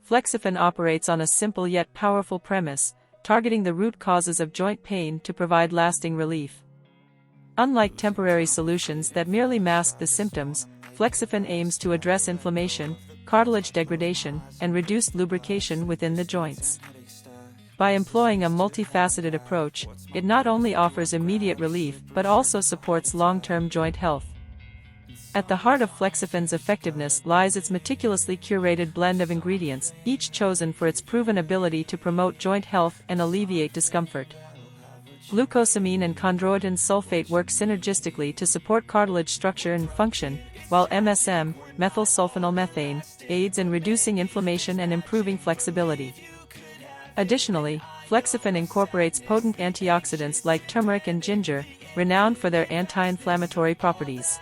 Flexafen operates on a simple yet powerful premise, targeting the root causes of joint pain to provide lasting relief. Unlike temporary solutions that merely mask the symptoms, Flexafen aims to address inflammation, cartilage degradation, and reduced lubrication within the joints. By employing a multifaceted approach, it not only offers immediate relief but also supports long-term joint health. At the heart of Flexafen's effectiveness lies its meticulously curated blend of ingredients, each chosen for its proven ability to promote joint health and alleviate discomfort. Glucosamine and chondroitin sulfate work synergistically to support cartilage structure and function, while MSM, methylsulfonylmethane, aids in reducing inflammation and improving flexibility. Additionally, Flexafen incorporates potent antioxidants like turmeric and ginger, renowned for their anti-inflammatory properties.